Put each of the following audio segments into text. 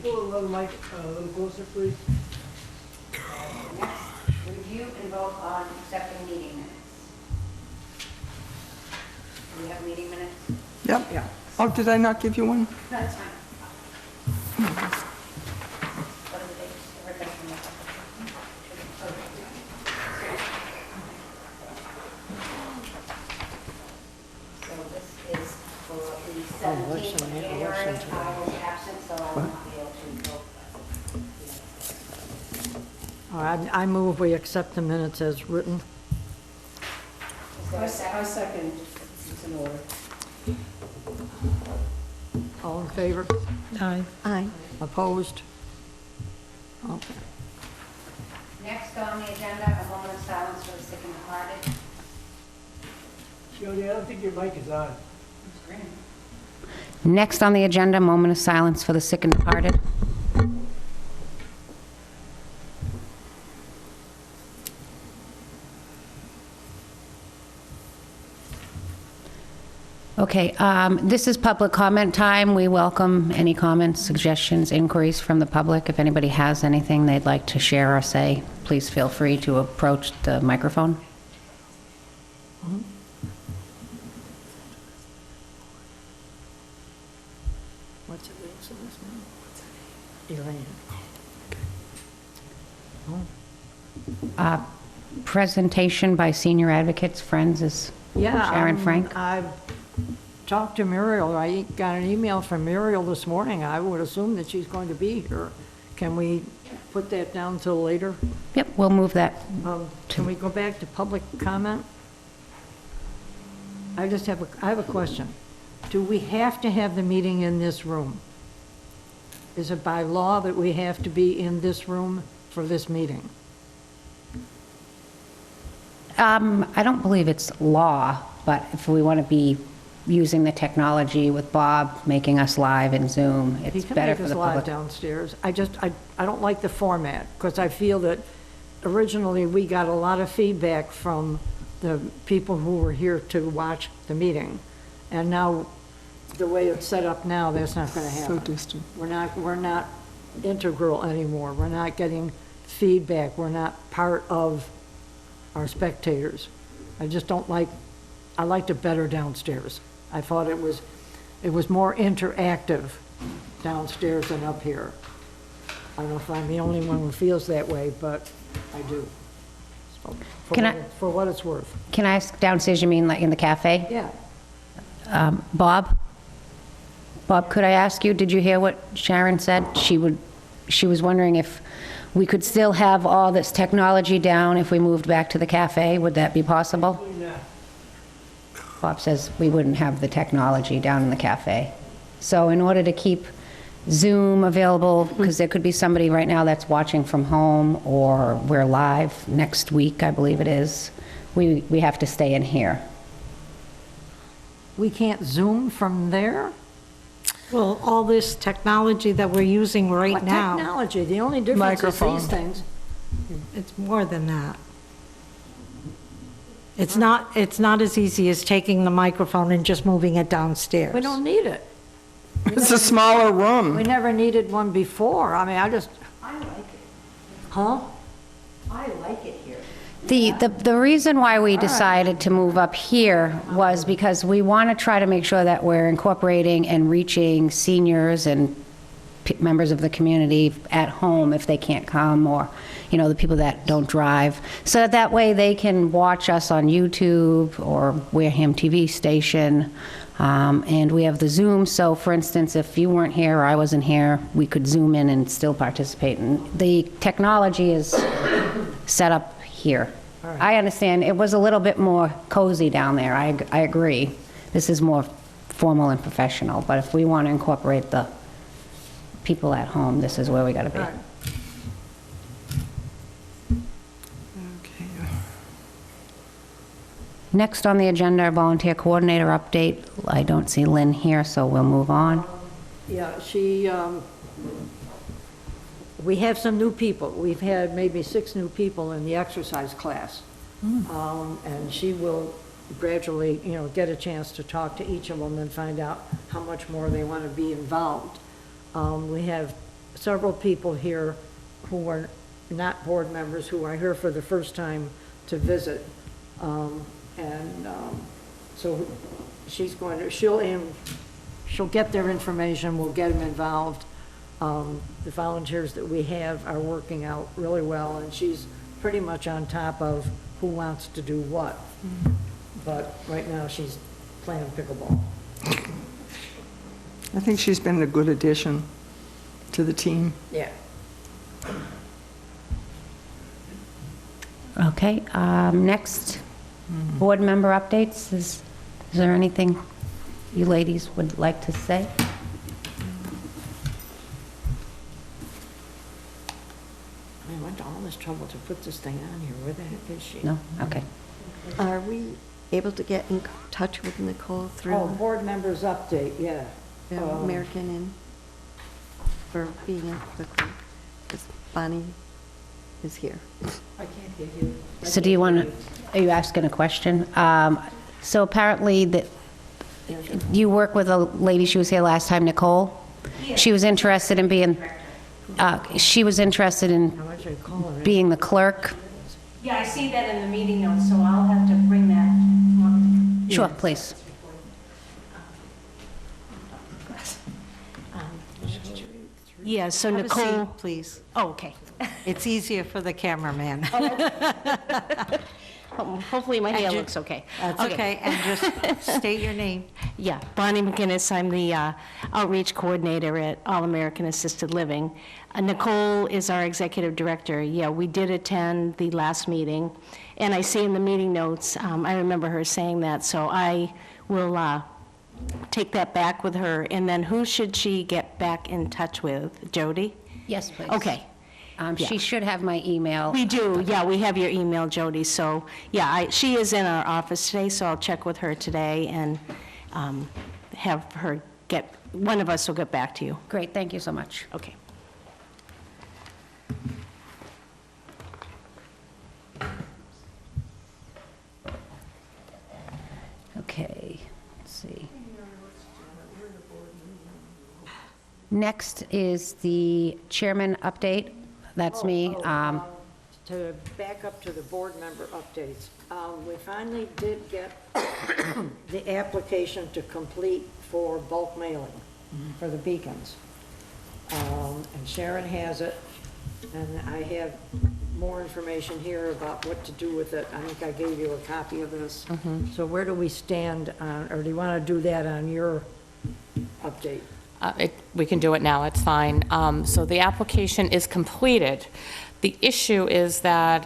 pull a little mic a little closer, please? Next, review and vote on accepting meeting minutes. Do we have meeting minutes? Yep. Yeah. Oh, did I not give you one? That's fine. What are the dates? Everybody can look up. So this is for the 17th of January. I was absent, so I will not be able to vote. All right, I move we accept the minutes as written. Is there a second? I second. It's in order. All in favor? Aye. Aye. Opposed? Okay. Next on the agenda, a moment of silence for the sick and departed. Jody, I don't think your mic is on. Next on the agenda, moment of silence for the sick and departed. Okay, this is public comment time. We welcome any comments, suggestions, inquiries from the public. If anybody has anything they'd like to share or say, please feel free to approach the microphone. What's it, what's this now? Elaine. Presentation by senior advocates, friends is Yeah. Sharon Frank. I talked to Muriel. I got an email from Muriel this morning. I would assume that she's going to be here. Can we put that down till later? Yep, we'll move that. Can we go back to public comment? I have a question. Do we have to have the meeting in this room? Is it by law that we have to be in this room for this meeting? I don't believe it's law, but if we want to be using the technology with Bob making us live in Zoom, He it's can better make for us the live public. downstairs. I don't like the format, because I feel that originally we got a lot of feedback from the people who were here to watch the meeting. And now, the way it's set up now, that's not going to So happen. distant. We're not integral anymore. We're not getting feedback. We're not part of our spectators. I just don't like, I liked it better downstairs. I thought it was more interactive downstairs than up here. I don't know if I'm the only one who feels that way, but I do. So, for what it's worth. Can I ask downstairs, you mean like in the cafe? Yeah. Bob, could I ask you, did you hear what Sharon said? She was wondering if we could still have all this technology down if we moved back to the cafe. Would that be possible? Yeah. Bob says we wouldn't have the technology down in the cafe. So in order to keep Zoom available, because there could be somebody right now that's watching from home, or we're live next week, I believe it is, we have to stay in here. We can't Zoom from there? Well, all this technology that we're using right What now, technology? The only difference is Microphone. these things. it's more than that. It's not as easy as taking the microphone and just moving it downstairs. We don't need it. It's a smaller We room. never needed one before. I mean, I like it. huh? I like it here. The reason why we decided to move up here was because we want to try to make sure that we're incorporating and reaching seniors and members of the community at home if they can't come, or, you know, the people that don't drive, so that way they can watch us on YouTube or Wareham TV station. And we have the Zoom, so for instance, if you weren't here or I wasn't here, we could Zoom in and still participate. And the technology is set up here. I understand it was a little bit more cozy down there, I agree. This is more formal and professional, but if we want to incorporate the people at home, this is where we got to be. Right. Okay. Next on the agenda, volunteer coordinator update. I don't see Lynn here, so we'll move on. Yeah, we have some new people. We've had maybe 6 new people in the exercise class. And she will gradually, get a chance to talk to each of them and find out how much more they want to be involved. We have several people here who are not board members, who are here for the first time to visit. So she's going to, she'll get their information, we'll get them involved. The volunteers that we have are working out really well, and she's pretty much on top of who wants to do what. But right now, she's playing pickleball. I think she's been a good addition to the team. Yeah. Okay, next, board member updates. Is there anything you ladies would like to say? I went to all this trouble to put this thing on here. Where the heck is she? No? Okay. Are we able to get in touch with Nicole through Oh, board members update, yeah. American Inn for being in quickly? Because Bonnie is here. I can't hear you. So do you want to, are you asking a question? So apparently that you work with a lady, she was here last time, Nicole? She was interested in being, she was interested in How much are you calling it? being the clerk. Yeah, I see that in the meeting notes, so I'll have to bring that. Sure, please. Yeah, so Have a seat, Nicole, please. oh, okay. It's easier for the cameraman. Hopefully my hair looks okay. That's okay, and just state your name. Yeah, Bonnie McGinnis, I'm the outreach coordinator at All American Assisted Living. Nicole is our executive director. Yeah, we did attend the last meeting, and I see in the meeting notes, I remember her saying that, so I will take that back with her. And then who should she get back in touch with? Jody? Yes, please. Okay. She should have my email. We do, yeah, we have your email, Jody, so, yeah, she is in our office today, so I'll check with her today and have her one of us will get back to you. Great, thank you so much. Okay. Okay, let's see. Next is the chairman update. That's me. To back up to the board member updates, we finally did get the application to complete for bulk mailing for the beacons. And Sharon has it, and I have more information here about what to do with it. I think I gave you a copy of this. So where do we stand on, or do you want to do that on your update? We can do it now, it's fine. So the application is completed. The issue is that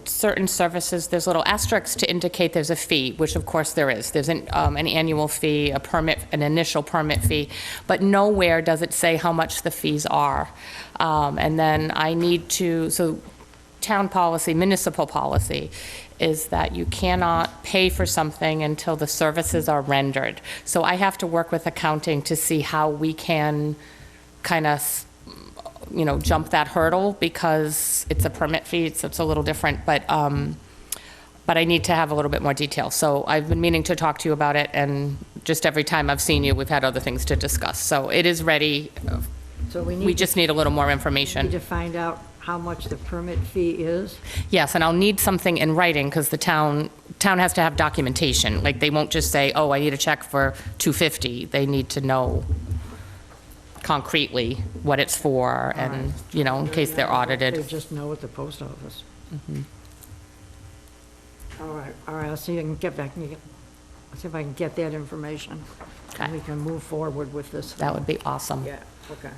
certain services, there's little asterisks to indicate there's a fee, which of course there is. There's an annual fee, a permit, an initial permit fee, but nowhere does it say how much the fees are. And then I need to, so town policy, municipal policy, is that you cannot pay for something until the services are rendered. So I have to work with accounting to see how we can kind of, jump that hurdle, because it's a permit fee, so it's a little different, but I need to have a little bit more detail. So I've been meaning to talk to you about it, and just every time I've seen you, we've had other things to discuss. So it is ready. So We just need a little more information. need to find out how much the permit fee is. Yes, and I'll need something in writing, because the town has to have documentation. Like, they won't just say, oh, I need a check for $250. They need to know concretely what it's for, and, in case they're They audited. just know at the post office. All right, I'll see if I can get back, I'll see if I can get that information. And Okay. we can move forward with this. That would be awesome. Yeah, okay.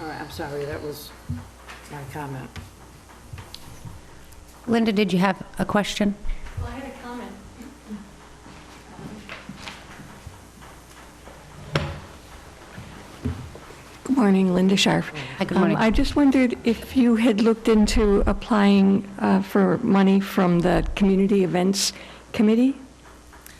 All right, I'm sorry, that was my comment. Linda, did you have a question? Well, I had a comment. Good morning, Linda Sharp. Hi, good morning. I just wondered if you had looked into applying for money from the Community Events Committee,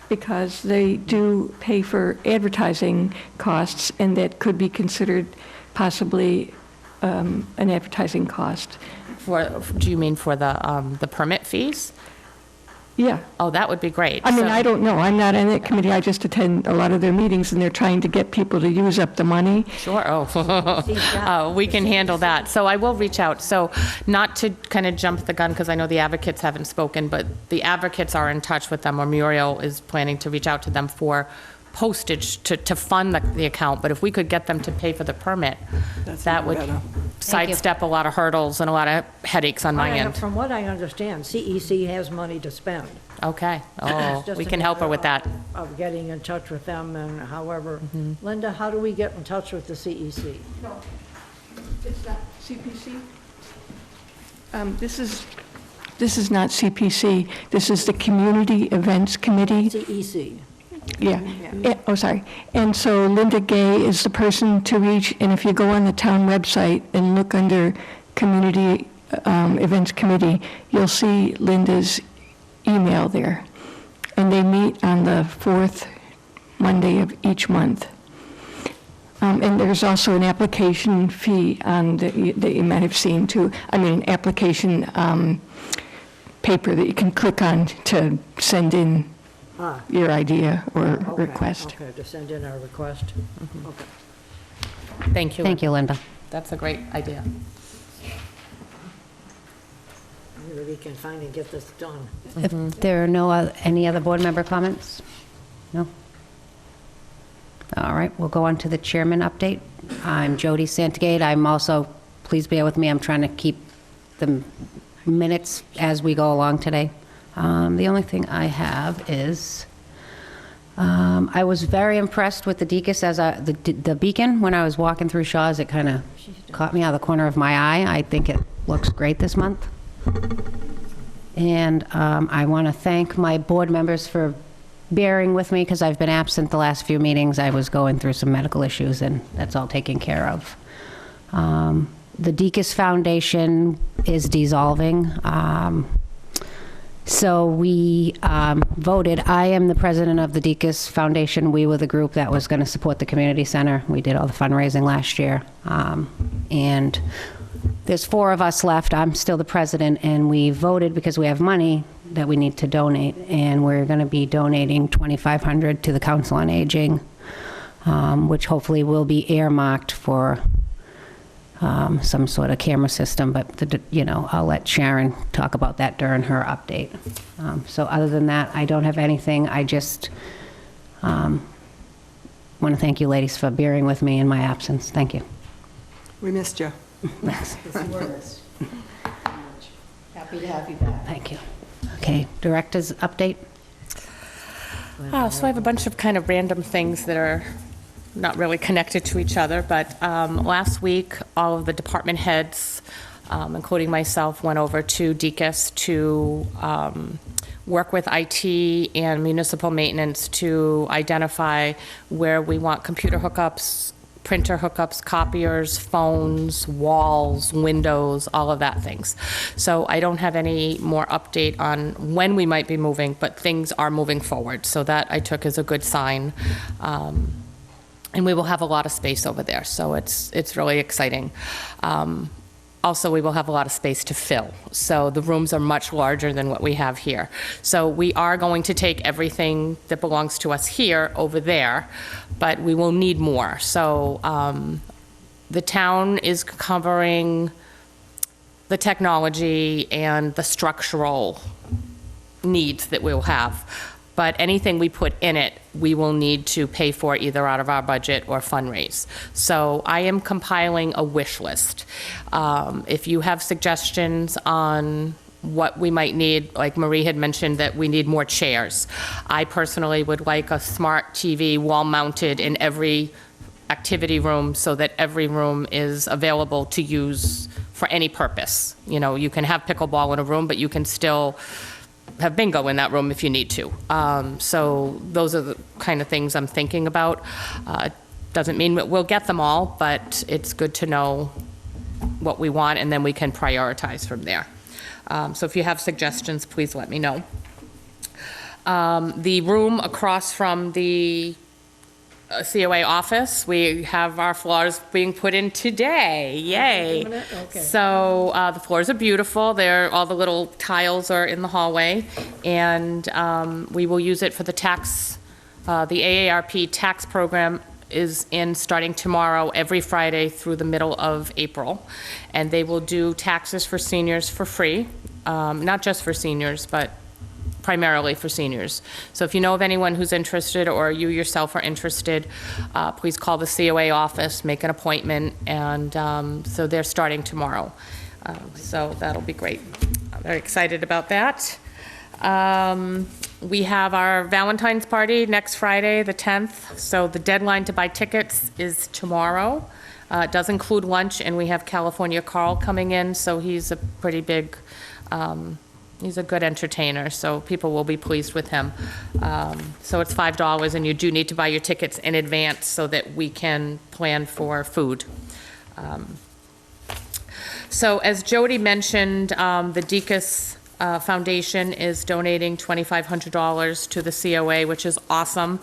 because they do pay for advertising costs, and that could be considered possibly an advertising cost. Do you mean for the permit fees? Yeah. Oh, that would be great. I mean, So- I don't know. I'm not on that committee. I just attend a lot of their meetings, and they're trying to get people to use up the money. Sure, oh, we can handle that. So I will reach out. So not to kind of jump the gun, because I know the advocates haven't spoken, but the advocates are in touch with them, or Muriel is planning to reach out to them for postage to fund the account. But if we could get them to pay for the permit, That's that even would better. sidestep a lot of hurdles and a lot of headaches on my end. From what I understand, CEC has money to spend. Okay, oh, It's just we a can help her matter with that. Of getting in touch with them and however. Linda, how do we get in touch with the CEC? It's not CPC? This is not CPC. This is the Community Events Committee. CEC. Yeah. Oh, sorry. And so Linda Gay is the person to reach, and if you go on the town website and look under Community Events Committee, you'll see Linda's email there. And they meet on the fourth Monday of each month. And there's also an application fee that you might have seen too. I mean, an application paper that you can click on to send in your idea or request. Okay, to send in our request. Okay. Thank you. Thank you, Linda. That's a great idea. Maybe we can finally get this done. If there are no any other board member comments? No? All right, we'll go on to the chairman update. I'm Jody Santagate. I'm also, please bear with me, I'm trying to keep the minutes as we go along today. The only thing I have is, I was very impressed with the Deaconess as the beacon when I was walking through Shaw's. It kind of caught me out of the corner of my eye. I think it looks great this month. And I want to thank my board members for bearing with me because I've been absent the last few meetings. I was going through some medical issues, and that's all taken care of. The Deaconess Foundation is dissolving. So we voted. I am the president of the Deaconess Foundation. We were the group that was going to support the community center. We did all the fundraising last year. And there's 4 of us left. I'm still the president, and we voted because we have money that we need to donate, and we're going to be donating $2,500 to the Council on Aging, which hopefully will be earmarked for some sort of camera system, but I'll let Sharon talk about that during her update. So other than that, I don't have anything. I just want to thank you ladies for bearing with me in my absence. Thank you. We missed you. Happy to have you back. Thank you. Okay, director's update. So I have a bunch of kind of random things that are not really connected to each other, but last week, all of the department heads, including myself, went over to Deaconess to work with IT and municipal maintenance to identify where we want computer hookups, printer hookups, copiers, phones, walls, windows, all of that things. So I don't have any more update on when we might be moving, but things are moving forward. So that I took as a good sign. And we will have a lot of space over there, so it's really exciting. Also, we will have a lot of space to fill. So the rooms are much larger than what we have here. So we are going to take everything that belongs to us here over there, but we will need more. So the town is covering the technology and the structural needs that we'll have. But anything we put in it, we will need to pay for either out of our budget or fundraise. So I am compiling a wish list. If you have suggestions on what we might need, like Marie had mentioned that we need more chairs. I personally would like a smart TV wall-mounted in every activity room so that every room is available to use for any purpose. You know, you can have pickleball in a room, but you can still have bingo in that room if you need to. So those are the kind of things I'm thinking about. Doesn't mean we'll get them all, but it's good to know what we want, and then we can prioritize from there. So if you have suggestions, please let me know. The room across from the COA office. We have our floors being put in today. Yay. Okay. So the floors are beautiful. All the little tiles are in the hallway. And we will use it for the tax, the AARP tax program is in starting tomorrow, every Friday through the middle of April. And they will do taxes for seniors for free, not just for seniors, but primarily for seniors. So if you know of anyone who's interested, or you yourself are interested, please call the COA office, make an appointment, and so they're starting tomorrow. So that'll be great. I'm very excited about that. We have our Valentine's party next Friday, the 10th, so the deadline to buy tickets is tomorrow. It does include lunch, and we have California Carl coming in, so he's a pretty big, he's a good entertainer, so people will be pleased with him. So it's $5, and you do need to buy your tickets in advance so that we can plan for food. So as Jody mentioned, the Deacon's Foundation is donating $2,500 to the COA, which is awesome.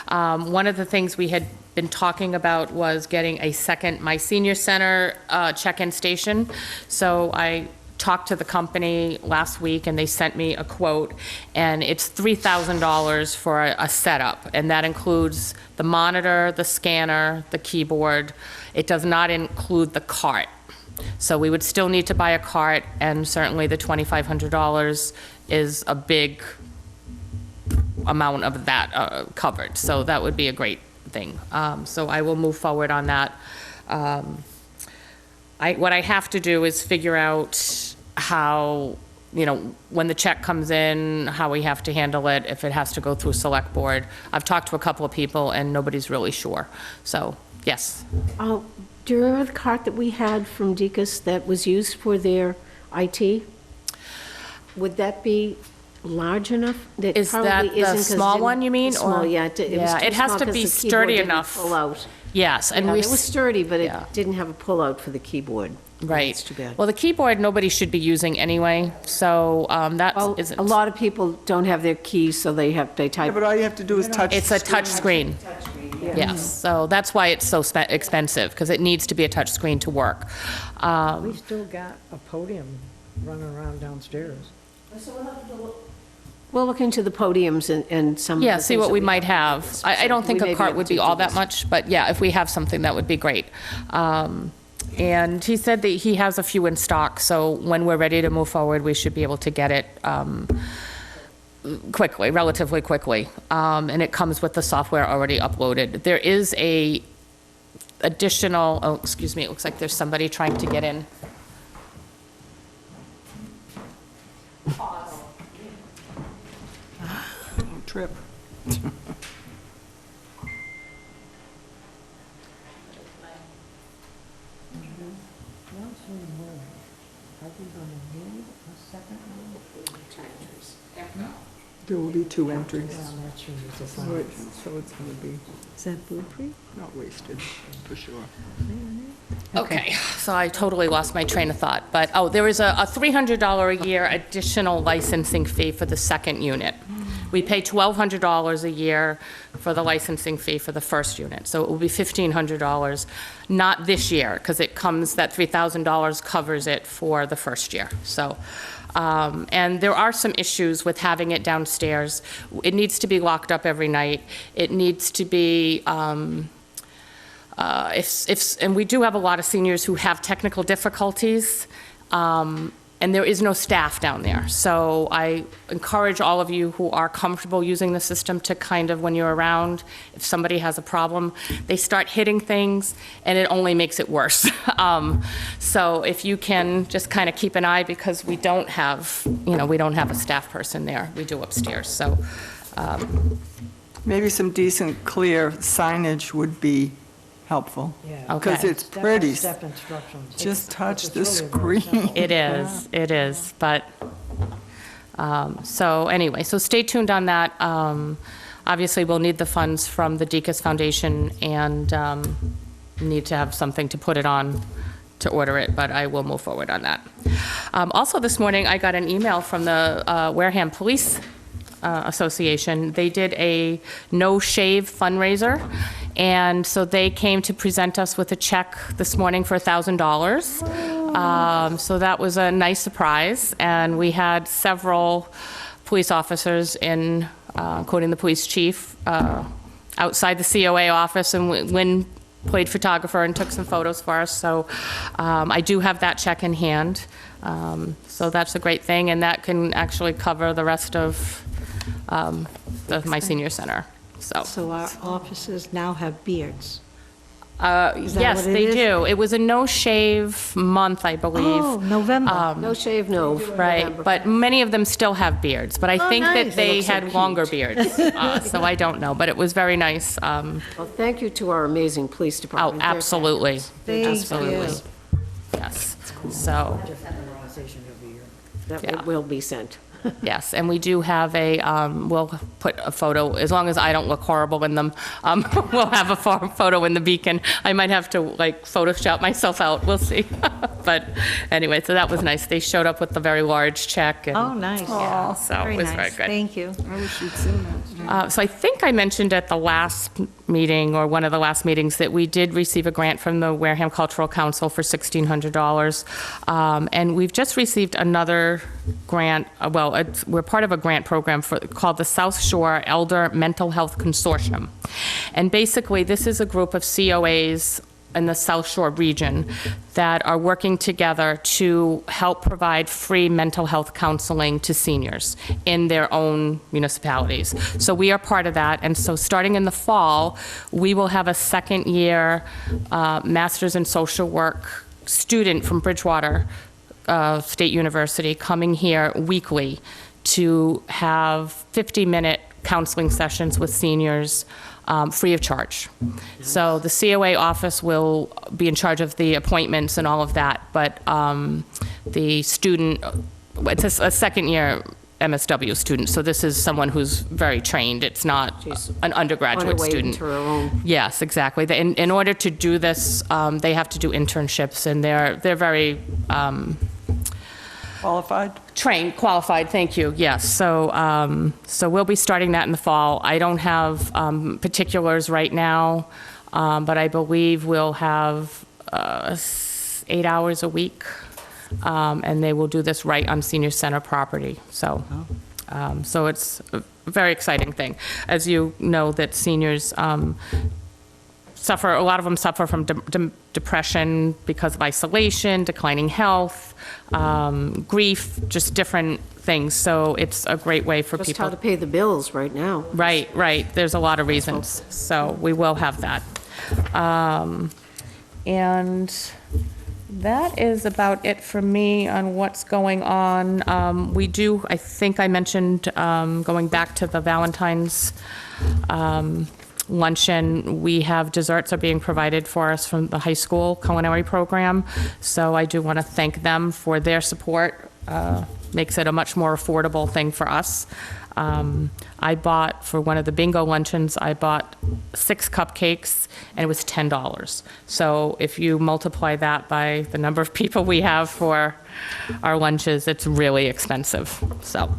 One of the things we had been talking about was getting a second My Senior Center check-in station. So I talked to the company last week, and they sent me a quote, and it's $3,000 for a setup, and that includes the monitor, the scanner, the keyboard. It does not include the cart. So we would still need to buy a cart, and certainly the $2,500 is a big amount of that covered. So that would be a great thing. So I will move forward on that. What I have to do is figure out how, when the check comes in, how we have to handle it, if it has to go through select board. I've talked to a couple of people, and nobody's really sure. So, yes. Oh, do you remember the cart that we had from Deacon's that was used for their IT? Would that be large enough? Is that probably the isn't 'cause small it one, you mean? didn't- Small, or- yeah. It was Yeah, too it has small to 'cause be the keyboard sturdy didn't enough. Pull out. Yes, and Yeah, we... it was sturdy, but it yeah. didn't have a pull-out for the keyboard. Right. That's too bad. Well, the keyboard, nobody should be using anyway, so that Well, isn't... a lot of people don't have their keys, so they Yeah, type. but all you have to do is touch. It's a touch screen. Yes, so that's why it's so expensive, because it needs to be a touch screen to work. We still got a podium running around downstairs. We'll look into the podiums and some of the Yeah, things see what that we might have. I don't think we may a be cart able would to be do all that this. much, but yeah, if we have something, that would be great. And he said that he has a few in stock, so when we're ready to move forward, we should be able to get it quickly, relatively quickly. And it comes with the software already uploaded. There is a additional, oh, excuse me, it looks like there's somebody trying to get in. Trip. There will be 2 entries. So it's going to be Is that food-free? not wasted, for sure. Okay, so I totally lost my train of thought, but, there is a $300 a year additional licensing fee for the second unit. We pay $1,200 a year for the licensing fee for the first unit, so it will be $1,500, not this year, because it comes, that $3,000 covers it for the first year, so. And there are some issues with having it downstairs. It needs to be locked up every night. It needs to be, and we do have a lot of seniors who have technical difficulties, and there is no staff down there. So I encourage all of you who are comfortable using the system to kind of, when you're around, if somebody has a problem, they start hitting things, and it only makes it worse. So if you can just kind of keep an eye, because we don't have, we don't have a staff person there. We do upstairs, so. Maybe some decent, clear signage would be helpful. Yeah. Because Okay. it's pretty. Step instructions. Just touch It's the really very screen. It is, but, so anyway, so stay tuned on that. Obviously, we'll need the funds from the Deacon's Foundation, and need to have something to put it on to order it, but I will move forward on that. Also, this morning, I got an email from the Wareham Police Association. They did a no-shave fundraiser, And so they came to present us with a check this morning for $1,000. So that was a nice surprise. And we had several police officers including the police chief, outside the COA office, and Lynn played photographer and took some photos for us. So I do have that check in hand. So that's a great thing, and that can actually cover the rest of my senior center. So our officers now have beards. Yes, what it they is? do. It was a no-shave month, I believe. Oh, November. No shave, no. Right, November. but many of them still have beards, but I think that nice. they had longer beards, so I don't know, but it was very nice. Well, thank you to our amazing police Oh, department. They're absolutely, Thank absolutely. you. Yes, so, That Yeah. will be sent. yes, and we do have we'll put a photo, as long as I don't look horrible in them, we'll have a photo in the Beacon. I might have to, like, Photoshop myself out, we'll see. But anyway, so that was nice. They showed up with a very large check. And, Oh, nice. yeah, so it was very nice. good. Thank you. I wish you'd seen that. So I think I mentioned at the last meeting, or one of the last meetings, that we did receive a grant from the Wareham Cultural Council for $1,600. And we've just received another grant, we're part of a grant program called the South Shore Elder Mental Health Consortium. And basically, this is a group of COAs in the South Shore region that are working together to help provide free mental health counseling to seniors in their own municipalities. So we are part of that, and so starting in the fall, we will have a second-year Master's in Social Work student from Bridgewater State University coming here weekly to have 50-minute counseling sessions with seniors free of charge. So the COA office will be in charge of the appointments and all of that, but the student, it's a second-year MSW student, so this is someone who's very trained. It's not an undergraduate On her way student. into her own. Yes, exactly. In order to do this, they have to do internships, and they're very Qualified? trained, qualified, thank you, yes. So, so we'll be starting that in the fall. I don't have particulars right now, but I believe we'll have 8 hours a week, and they will do this right on senior center property. So, so it's a very exciting thing. As you know, that seniors suffer, a lot of them suffer from depression because of isolation, declining health, grief, just different things. So it's a great way for Just people. how to pay the bills right now. Right, right. There's a lot of reasons. So we will have that. And that is about it for me on what's going on. We do, I think I mentioned, going back to the Valentine's luncheon, we have desserts are being provided for us from the high school culinary program. So I do want to thank them for their support. Makes it a much more affordable thing for us. I bought, for one of the bingo luncheons, I bought 6 cupcakes, and it was $10. So if you multiply that by the number of people we have for our lunches, it's really expensive. So,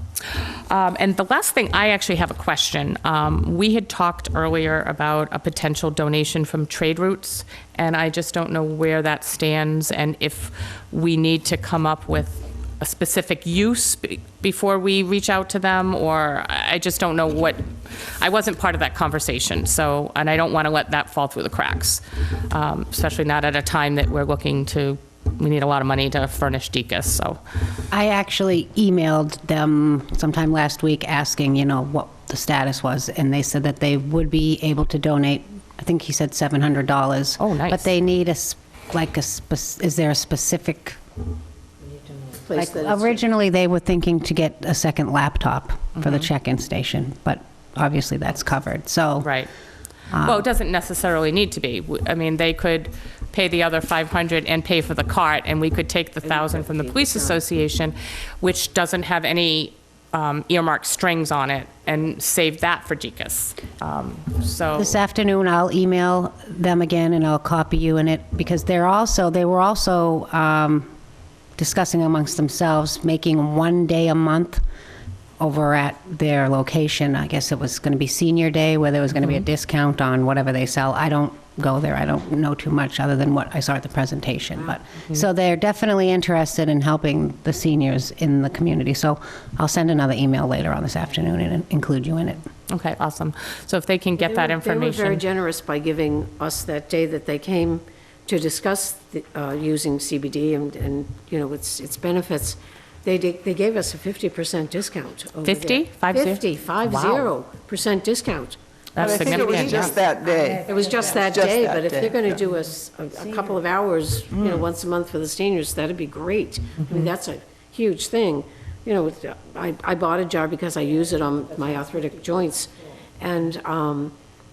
and the last thing, I actually have a question. We had talked earlier about a potential donation from Trade Routes, and I just don't know where that stands, and if we need to come up with a specific use before we reach out to them, or I just don't know what, I wasn't part of that conversation, so, and I don't want to let that fall through the cracks, especially not at a time that we're looking to, we need a lot of money to furnish DECAS, so. I actually emailed them sometime last week asking, what the status was, and they said that they would be able to donate, I think he said $700. Oh, nice. But they need is there a specific, Place that it's- originally they were thinking to get a second laptop for the check-in station, but obviously that's covered, so. Right. Well, it doesn't necessarily need to be. I mean, they could pay the other $500 and pay for the cart, and we could take the $1,000 from the police association, which doesn't have any earmarked strings on it, and save that for DECAS. So. This afternoon, I'll email them again, and I'll copy you in it, because they were also discussing amongst themselves making one day a month over at their location. I guess it was going to be Senior Day, where there was going to be a discount on whatever they sell. I don't go there. I don't know too much other than what I saw at the presentation. But so they're definitely interested in helping the seniors in the community. So I'll send another email later on this afternoon and include you in it. Okay, awesome. So if they can get that They were very information. generous by giving us that day that they came to discuss using CBD and, you know, its benefits. They gave us a 50% discount over 50? there. 50? 50% discount. That's I think it was significant, just yeah. that day. It was just that Just day, that but if day, they're going yeah. to do a couple of hours, you know, once a month for the seniors, that'd be great. I mean, that's a huge thing. You know, I bought a jar because I use it on my arthritic joints, and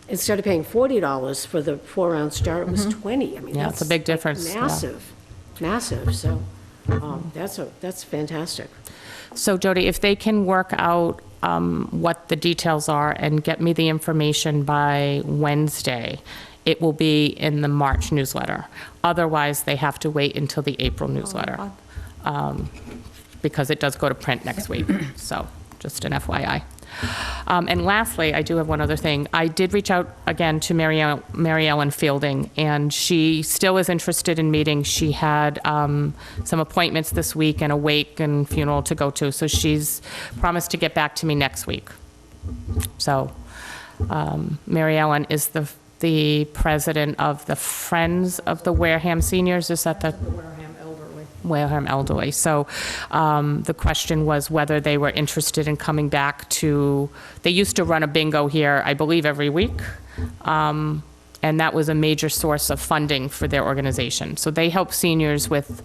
instead of paying $40 for the 4-ounce jar, it was $20. I mean, Yeah, that's it's a big difference, yeah. massive, so that's fantastic. So Jody, if they can work out what the details are and get me the information by Wednesday, it will be in the March newsletter. Otherwise, they have to wait until the April newsletter, because it does go to print next week. So just an FYI. And lastly, I do have one other thing. I did reach out again to Mary Ellen Fielding, and she still is interested in meeting. She had some appointments this week and a wake and funeral to go to, so she's promised to get back to me next week. So Mary Ellen is the president of the Friends of the Wareham Seniors. Is that the? Wareham Elderly. So the question was whether they were interested in coming back to, they used to run a bingo here, I believe, every week. And that was a major source of funding for their organization. So they help seniors with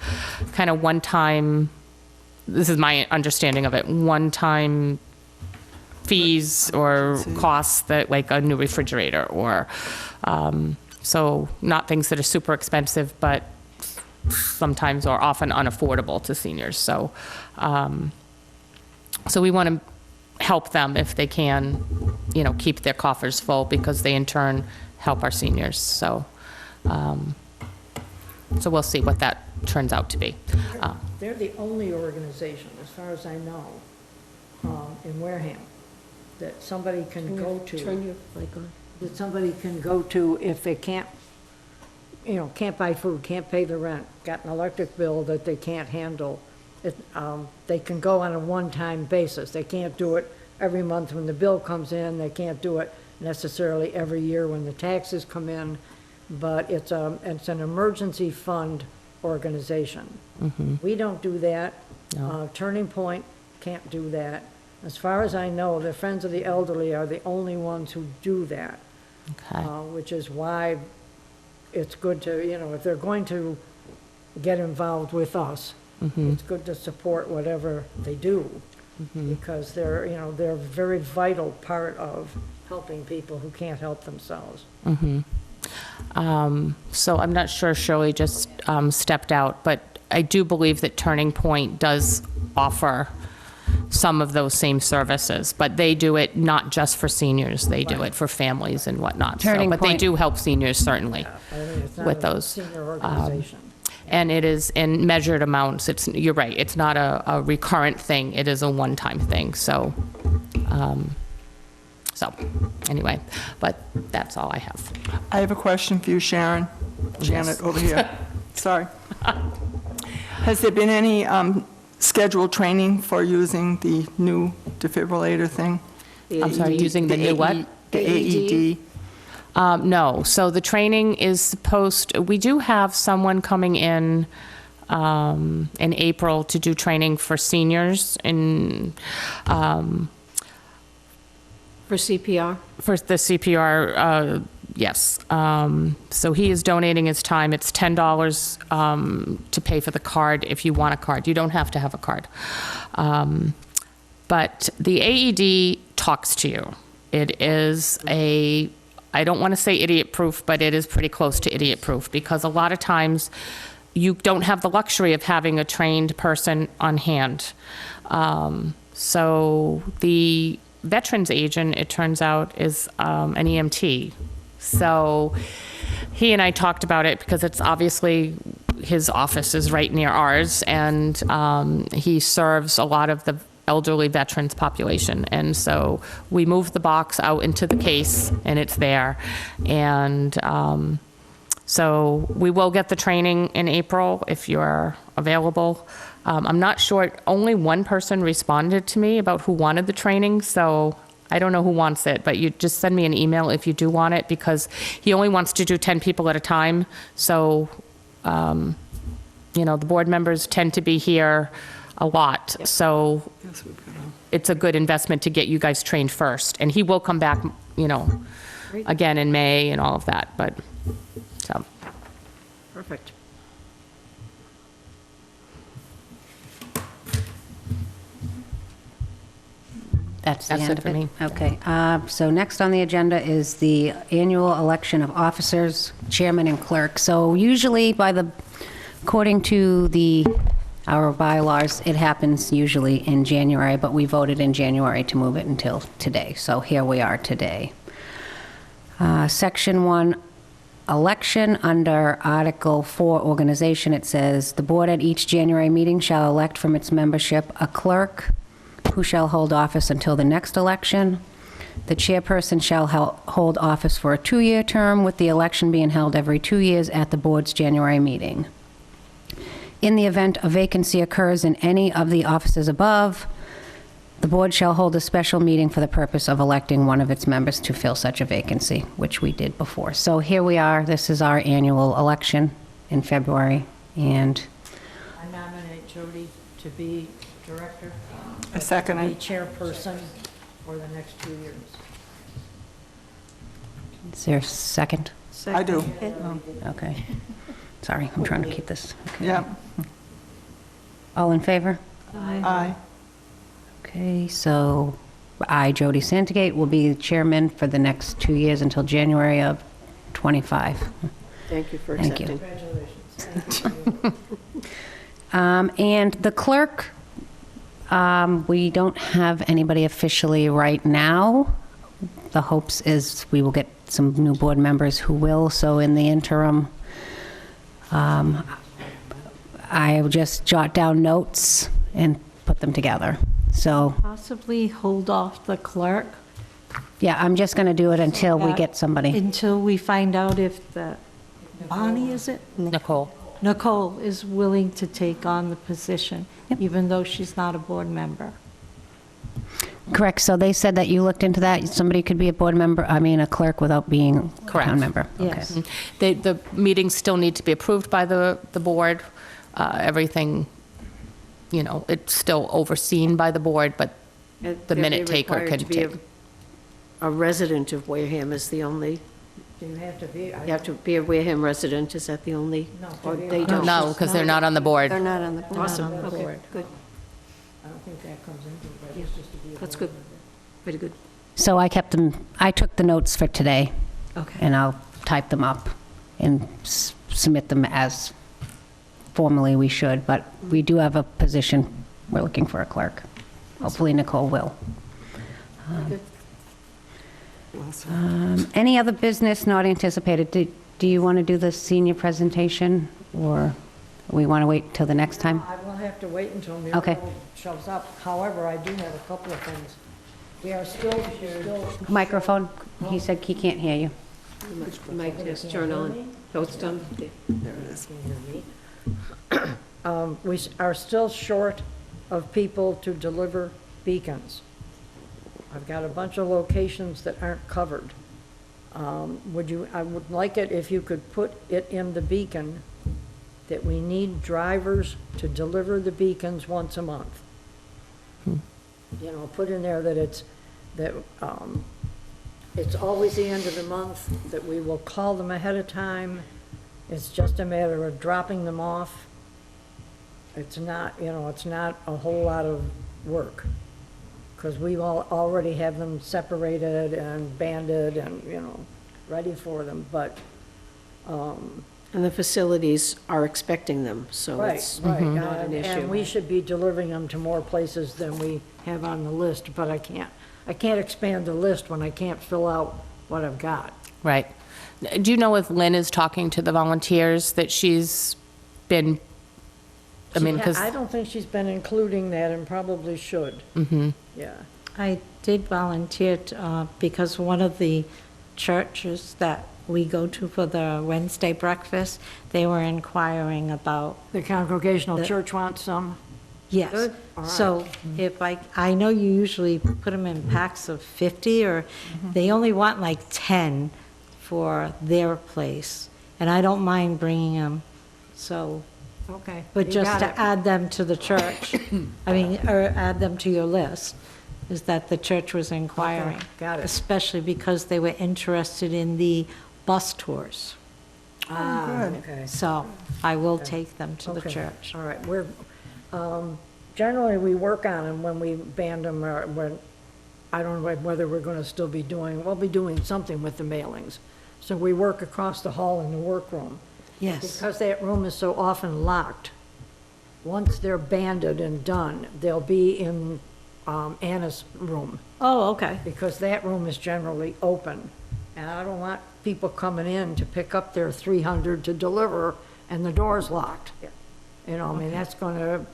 kind of one-time, this is my understanding of it, one-time fees or costs that, like a new refrigerator or, so not things that are super expensive, but sometimes or often unaffordable to seniors. So, so we want to help them if they can, you know, keep their coffers full, because they in turn help our seniors. So, so we'll see what that turns out to be. They're the only organization, as far as I know, in Wareham, that somebody can go to. Turn your mic on. That somebody can go to if they can't, you know, can't buy food, can't pay the rent, got an electric bill that they can't handle. They can go on a one-time basis. They can't do it every month when the bill comes in. They can't do it necessarily every year when the taxes come in. But it's an emergency fund organization. We don't do that. No. Turning Point can't do that. As far as I know, the Friends of the Elderly are the only ones who do that. Okay. Which is why it's good to, you know, if they're going to get involved with us, it's good to support whatever they do, because they're, you know, they're a very vital part of helping people who can't help themselves. So I'm not sure, Shirley just stepped out, but I do believe that Turning Point does offer some of those same services, but they do it not just for seniors, they do it for families and whatnot. So, Turning but they Point- do help seniors, certainly, I mean, it's not with a those. senior organization. And it is in measured amounts. It's, you're right, it's not a recurrent thing, it is a one-time thing, so, so, anyway, but that's all I have. I have a question for you, Sharon. Janet, over here. Sorry. Has there been any scheduled training for using the new defibrillator thing? I'm sorry, using the new what? The AED. No, so the training is supposed, we do have someone coming in April to do training for seniors in, For CPR? for the CPR, yes. So he is donating his time. It's $10 to pay for the card if you want a card. You don't have to have a card. But the AED talks to you. It is a, I don't want to say idiot-proof, but it is pretty close to idiot-proof, because a lot of times you don't have the luxury of having a trained person on hand. So the veterans agent, it turns out, is an EMT. So he and I talked about it because it's obviously, his office is right near ours, and he serves a lot of the elderly veterans population. And so we moved the box out into the case, and it's there. And so we will get the training in April if you're available. I'm not sure, only one person responded to me about who wanted the training, so I don't know who wants it, but you just send me an email if you do want it, because he only wants to do 10 people at a time. So, you know, the board members tend to be here a lot. So it's a good investment to get you guys trained first. And he will come back, you know, again in May and all of that, but, so. Perfect. That's the That's end it of for it? me. Okay, so next on the agenda is the annual election of officers, chairman and clerk. So usually according to our bylaws, it happens usually in January, but we voted in January to move it until today. So here we are today. Section 1, election, under Article 4, organization, it says, "The board at each January meeting shall elect from its membership a clerk who shall hold office until the next election. The chairperson shall hold office for a 2-year term, with the election being held every 2 years at the board's January meeting. In the event a vacancy occurs in any of the offices above, the board shall hold a special meeting for the purpose of electing one of its members to fill such a vacancy," which we did before. So here we are. This is our annual election in February, and I nominate Jody to be director. I second Be it. chairperson for the next 2 years. is there a second? I do. Okay. Sorry, I'm trying to keep this. Okay. Yeah. All in favor? Aye. Okay, so I, Jody Santagate, will be chairman for the next 2 years until January of '25. Thank you for Thank you. accepting. And the clerk, we don't have anybody officially right now. The hopes is we will get some new board members who will, so in the interim, I will just jot down notes and put them together. So, Possibly hold off the clerk yeah, I'm just going to do it until we get somebody. until we find out if Bonnie, is it? Nicole. Nicole is willing to take on the position, even though she's not a board member. Correct, so they said that you looked into that, somebody could be a board member, a clerk without being a Correct. town member? Okay. Yes. The meetings still need to be approved by the board. Everything, you know, it's still overseen by the board, but the minute taker can take. A resident of Wareham is the only, Do you have to be? you have to be a Wareham resident, is that the only? No. Or they don't? No, because they're not on the board. They're not on the board. Awesome, Not on the okay, board. good, I don't think that comes into it, but it's just to be a that's board good, very good. So I took the notes for today, Okay. and I'll type them up and submit them as formally we should, but we do have a position, we're looking for a clerk. Hopefully Nicole will. Any other business not anticipated? Do you want to do the senior presentation, or we want to wait till the next time? I will have to wait until Okay. Miracle shows up. However, I do have a couple of things. We are still Microphone, he said he can't hear you. Mike, just turn on, so it's done. We are still short of people to deliver beacons. I've got a bunch of locations that aren't covered. I would like it if you could put it in the beacon that we need drivers to deliver the beacons once a month. You know, put in there that it's always the end of the month, that we will call them ahead of time. It's just a matter of dropping them off. It's not, it's not a whole lot of work, because we already have them separated and banded and, ready for them, but, And the facilities are expecting them, so it's right. not an And issue. we should be delivering them to more places than we have on the list, but I can't expand the list when I can't fill out what I've got. Right. Do you know if Lynn is talking to the volunteers, that she's been I mean, because, I don't think she's been including that and probably should. Yeah. I did volunteer because one of the churches that we go to for the Wednesday breakfast, they were inquiring about, The Congregational Church wants some? yes. Good. All right. So if I know you usually put them in packs of 50, or they only want like 10 for their place, and I don't mind bringing them, so, Okay. but you just got to it. add them to the church, I mean, or add them to your list, is that the church was inquiring. got it. Especially because they were interested in the bus tours. Ah, okay. So I will take them to the Okay. church. All right, generally, we work on them when we band them, or when, I don't know whether we're gonna still be doing, we'll be doing something with the mailings. So we work across the hall in the workroom. Yes. Because that room is so often locked, once they're banded and done, they'll be in Anna's room, Oh, okay. because that room is generally open. And I don't want people coming in to pick up their 300 to deliver, and the door's locked. You know, I mean,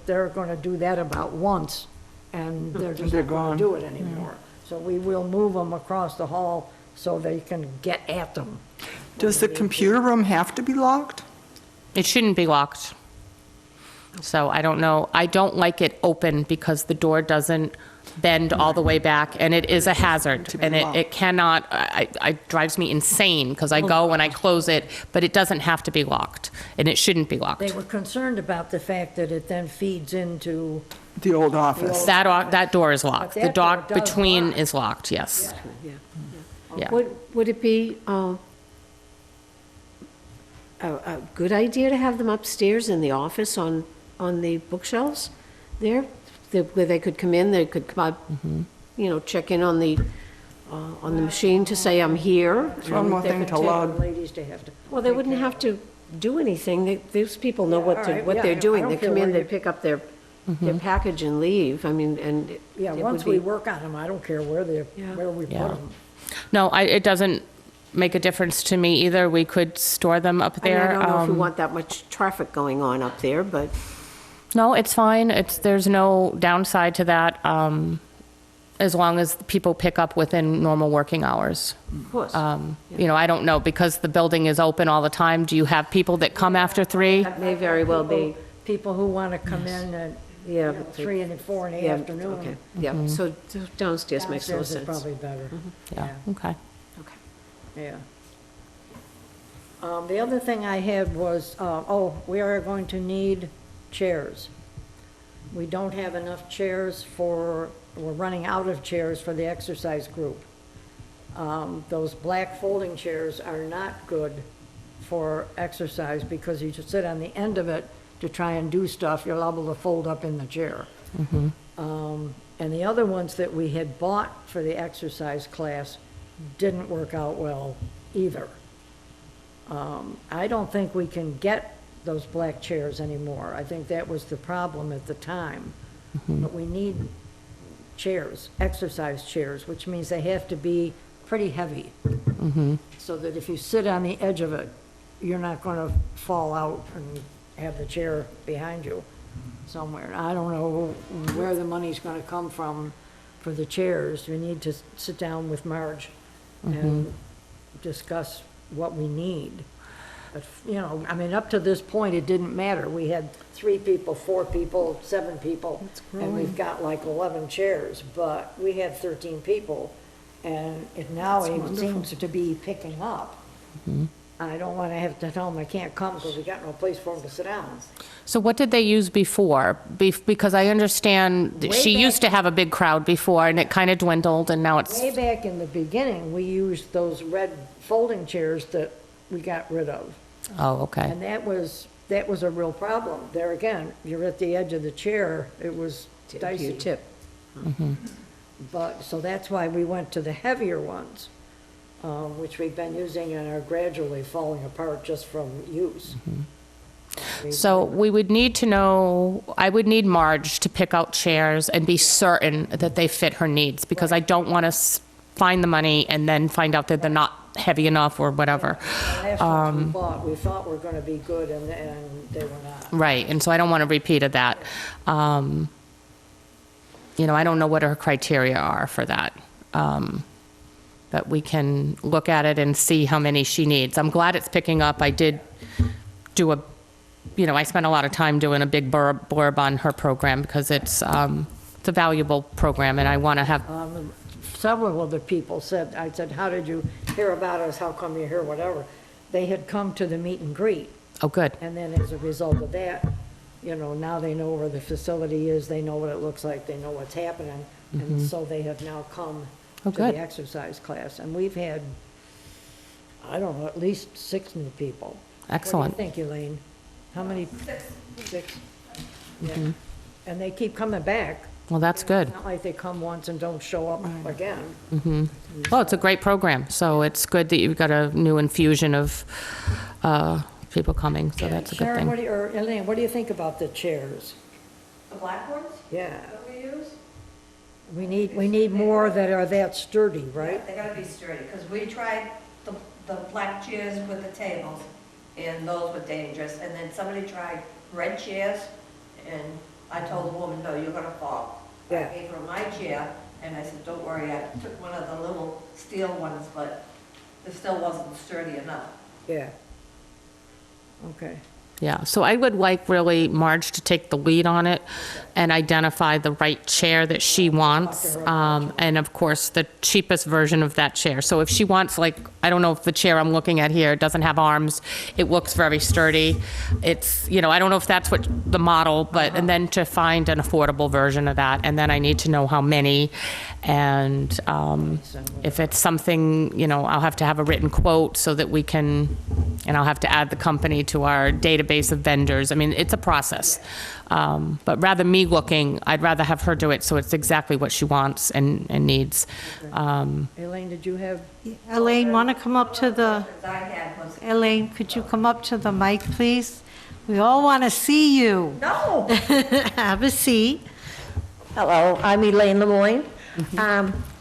they're gonna do that about once, and they're just They're not gonna gone. do it anymore. So we will move them across the hall so they can get at them. Does the computer room have to be locked? it shouldn't be locked. So I don't know. I don't like it open because the door doesn't bend all the way back, and it is a hazard. And it cannot, it drives me insane because I go and I close it, but it doesn't have to be locked, and it shouldn't be locked. They were concerned about the fact that it then feeds into, The old office? That door is locked. But The that door door does between lock. is locked, yes. Yeah. Would it be a good idea to have them upstairs in the office on the bookshelves there? Where they could come in, they could come out, you know, check in on the machine to say, I'm here. One more they thing could to tell log. the ladies to have to. Well, they wouldn't have to do anything. These people know what all right, what yeah, they're I doing. don't They care come in, where they you- pick up their package and leave. I mean, and Yeah, it once would we be, work on them, I don't care where we put Yeah. them. No, it doesn't make a difference to me either. We could store them up I mean, there. I don't know if we want that much traffic going on up there, but No, it's fine. There's no downside to that, as long as people pick up within normal working hours. of course. You know, I don't know, because the building is open all the time, do you have people that come after 3? That may very well be, People who want to come in at yeah. but they- 3 and 4 in the yeah, afternoon. Okay, yeah, so downstairs makes no Downstairs is sense. probably better, Yeah, okay. Okay. yeah. The other thing I had was, we are going to need chairs. We don't have enough chairs we're running out of chairs for the exercise group. Those black folding chairs are not good for exercise because you just sit on the end of it to try and do stuff, you're liable to fold up in the chair. And the other ones that we had bought for the exercise class didn't work out well either. I don't think we can get those black chairs anymore. I think that was the problem at the time. But we need chairs, exercise chairs, which means they have to be pretty heavy. So that if you sit on the edge of it, you're not going to fall out and have the chair behind you somewhere. I don't know where the money's going to come from for the chairs. We need to sit down with Marge and discuss what we need. But, you know, I mean, up to this point, it didn't matter. We had 3 people, 4 people, 7 people, and we've got like 11 chairs, but we had 13 people, and it now it seems to be picking up. I don't want to have to tell them I can't come because we got no place for them to sit down. So what did they use before? Because I understand that Way she back- used to have a big crowd before, and it kind of dwindled, and now it's, Way back in the beginning, we used those red folding chairs that we got rid of. oh, okay. And that was a real problem. There again, you're at the edge of the chair, it was dicey. You tip. But, so that's why we went to the heavier ones, which we've been using and are gradually falling apart just from use. So we would need to know, I would need Marge to pick out chairs and be certain that they fit her needs, because I don't want to find the money and then find out that they're not heavy enough or whatever. Last time we thought were going to be good, and they were not. Right, and so I don't want a repeat of that. You know, I don't know what her criteria are for that. But we can look at it and see how many she needs. I'm glad it's picking up. I did do I spent a lot of time doing a big blurb on her program because it's a valuable program, and I want to have, Several other people said, I said, how did you hear about us? How come you're here? Whatever. They had come to the meet and greet. oh, good. And then as a result of that, now they know where the facility is, they know what it looks like, they know what's happening. And so they have now come Oh, to good. the exercise class. And we've had, I don't know, at least 6 new people. Excellent. What do you think, Elaine? How many? 6. Yeah. And they keep coming back. Well, that's good. It's not like they come once and don't show up again. Well, it's a great program, so it's good that you've got a new infusion of people coming, so that's a good Sharon, thing. or Elaine, what do you think about the chairs? The blackboards Yeah. that we use? We need more that are that sturdy, right? They gotta be sturdy, because we tried the black chairs with the tables, and those were dangerous. And then somebody tried red chairs, and I told the woman, no, you're gonna fall. Yeah. I gave her my chair, and I said, don't worry, I took one of the little steel ones, but it still wasn't sturdy enough. Yeah. Okay. Yeah, so I would like really Marge to take the lead on it and identify the right chair that she wants, and of course, the cheapest version of that chair. So if she wants, like, I don't know if the chair I'm looking at here doesn't have arms, it looks very sturdy. It's, I don't know if that's what the model, but, and then to find an affordable version of that, and then I need to know how many, and if it's something, I'll have to have a written quote so that we can, and I'll have to add the company to our database of vendors. I mean, it's a process. But rather me looking, I'd rather have her do it so it's exactly what she wants and needs. Elaine, did you have? Elaine, want to come up to the, Because I had was, Elaine, could you come up to the mic, please? We all want to see you. no, Have a seat. Hello, I'm Elaine Lemoyne.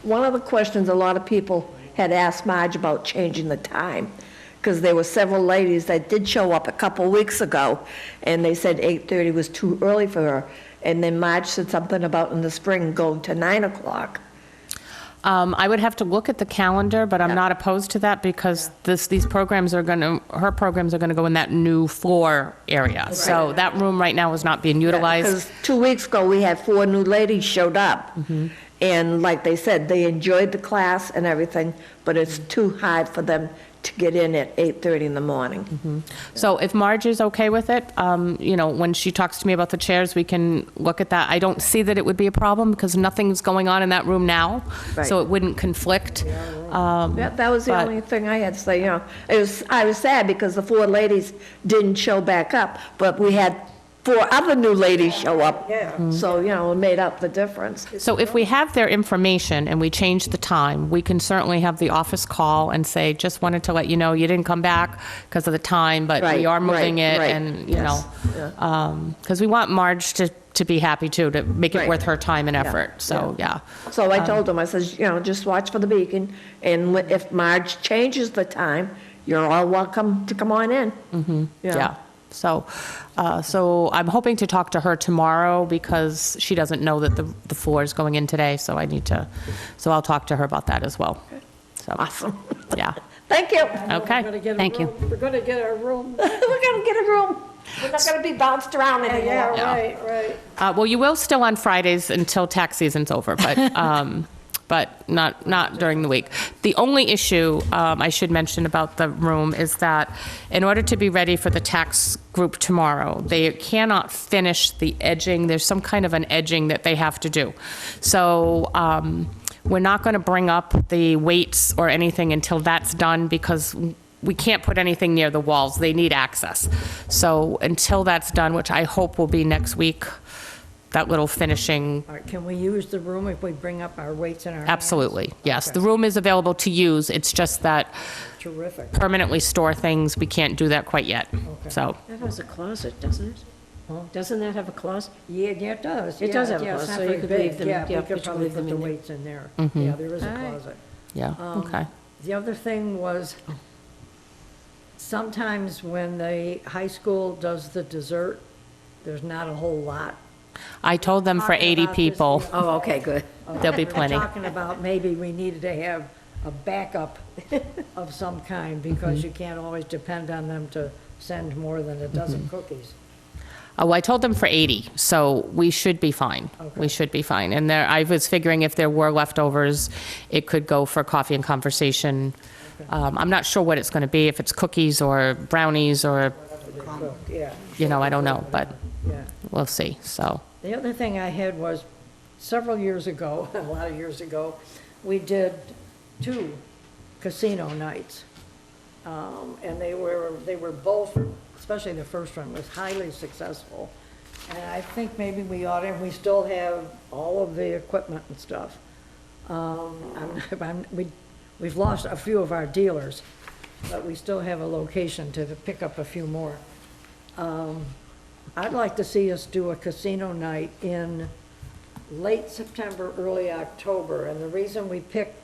One of the questions a lot of people had asked Marge about changing the time, because there were several ladies that did show up a couple weeks ago, and they said 8:30 was too early for her. And then Marge said something about in the spring going to 9 o'clock. I would have to look at the calendar, but I'm not opposed to that because these programs are her programs are going to go in that new floor area. So that room right now is not being utilized. Because 2 weeks ago, we had 4 new ladies showed up. And like they said, they enjoyed the class and everything, but it's too high for them to get in at 8:30 in the morning. So if Marge is okay with it, when she talks to me about the chairs, we can look at that. I don't see that it would be a problem because nothing's going on in that room now, so it wouldn't conflict. That was the but- only thing I had to say, I was sad because the 4 ladies didn't show back up, but we had 4 other new ladies show up. Yeah. So, it made up the difference. So if we have their information and we change the time, we can certainly have the office call and say, just wanted to let you know, you didn't come back because of the time, but we Right, are moving right, it, right. and, Yes, because we want Marge to be happy too, to make it Right. worth her time and effort, so, yeah. So I told them, I says, just watch for the beacon, and if Marge changes the time, you're all welcome to come on in. Yeah, so I'm hoping to talk to her tomorrow because she doesn't know that the floor is going in today, so I'll talk to her about that as well. So, Awesome. yeah, Thank you. okay. Thank you. We're going to get a room. We're gonna get a room. We're not gonna be bounced around anymore. Yeah, right. Well, you will still on Fridays until tax season's over, but not during the week. The only issue I should mention about the room is that in order to be ready for the tax group tomorrow, they cannot finish the edging. There's some kind of an edging that they have to do. So we're not going to bring up the weights or anything until that's done because we can't put anything near the walls. They need access. So until that's done, which I hope will be next week, that little finishing. All right, can we use the room if we bring up our weights in our hands? Absolutely, yes. Okay. The room is available to use. It's just that Terrific. permanently store things, we can't do that quite yet. So, That has a closet, doesn't it? Doesn't that have a closet? Yeah, it does. It does have a Yeah, it's closet, not so you very could big. leave them- Yeah, yeah, we could but you probably leave them put the in there. weights in there. Mm-hmm. Yeah, there is a All right. closet. yeah, okay. The other thing was, sometimes when the high school does the dessert, there's not a whole lot. I told them for Talking 80 about this people. the Oh, okay, good. There'll be We're plenty. talking about maybe we needed to have a backup of some kind, because Mm-hmm. you can't always depend on them to send more than a dozen Mm-hmm. cookies. Oh, I told them for 80, so we should be fine. We should be fine. And there, I was figuring if there were leftovers, it could go for coffee and conversation. I'm not sure what it's going to be, if it's cookies or brownies or, Yeah, I don't know, but yeah. we'll see, so. The other thing I had was, several years ago, a lot of years ago, we did 2 casino nights. And they were both, especially the first one, was highly successful. And I think maybe we ought to, and we still have all of the equipment and stuff. We've lost a few of our dealers, but we still have a location to pick up a few more. I'd like to see us do a casino night in late September, early October. And the reason we picked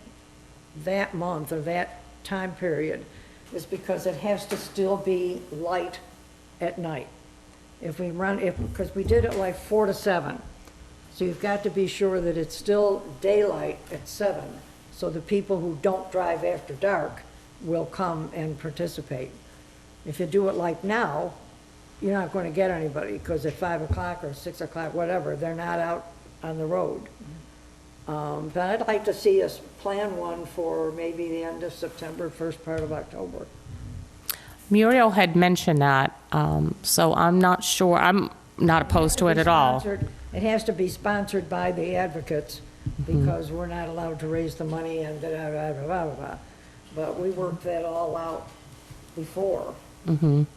that month or that time period is because it has to still be light at night. Because we did it like 4 to 7. So you've got to be sure that it's still daylight at 7, so the people who don't drive after dark will come and participate. If you do it like now, you're not going to get anybody, because at 5 o'clock or 6 o'clock, whatever, they're not out on the road. But I'd like to see us plan one for maybe the end of September, first part of October. Muriel had mentioned that, so I'm not sure, I'm not opposed to it at all. It has to be sponsored by the advocates, because we're not allowed to raise the money and da-da-da-da-da-da. But we worked that all out before. And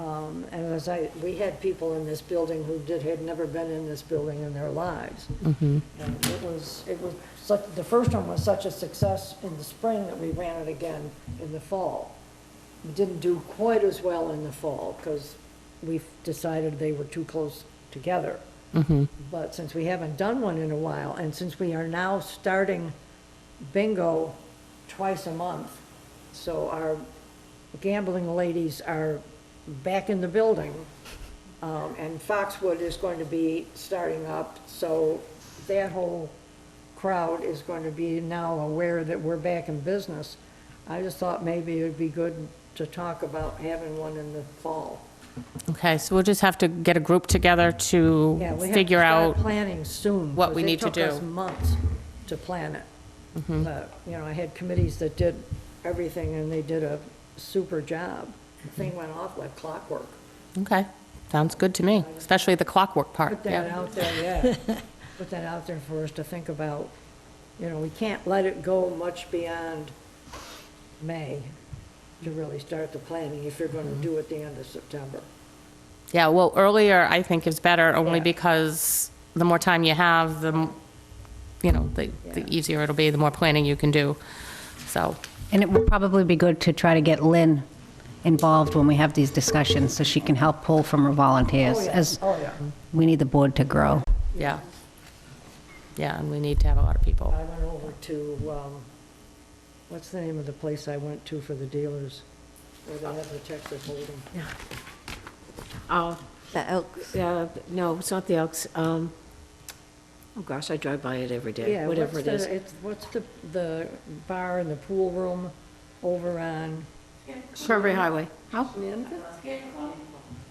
we had people in this building who had never been in this building in their lives. And the first one was such a success in the spring that we ran it again in the fall. We didn't do quite as well in the fall, because we decided they were too close together. But since we haven't done one in a while, and since we are now starting bingo twice a month, so our gambling ladies are back in the building, and Foxwood is going to be starting up, so that whole crowd is going to be now aware that we're back in business. I just thought maybe it would be good to talk about having one in the fall. Okay, so we'll just have to get a group together to Yeah, we have to figure start out, planning soon. what we need to 'cause it took do. us months to plan it. But, I had committees that did everything, and they did a super job. The thing went off like clockwork. okay, sounds good to me, especially the clockwork part, Put that yeah. out there, yeah. Put that out there for us to think about. We can't let it go much beyond May to really start the planning if you're going to do it the end of September. Yeah, well, earlier, I think, is better, only Yeah. because the more time you have, the easier it'll be, the more planning you can do, so. And it would probably be good to try to get Lynn involved when we have these discussions, so she can help pull from her volunteers, as Oh, yeah. we need the board to grow. Yeah. Yeah, and we need to have a lot of people. I went over to, what's the name of the place I went to for the dealers, where they have the Texas Hold'em? Oh, The Elks. no, it's not the Elks. Oh, gosh, I drive by it every day, Yeah, whatever it is. What's the bar and the pool room over on? Cranberry Highway. How?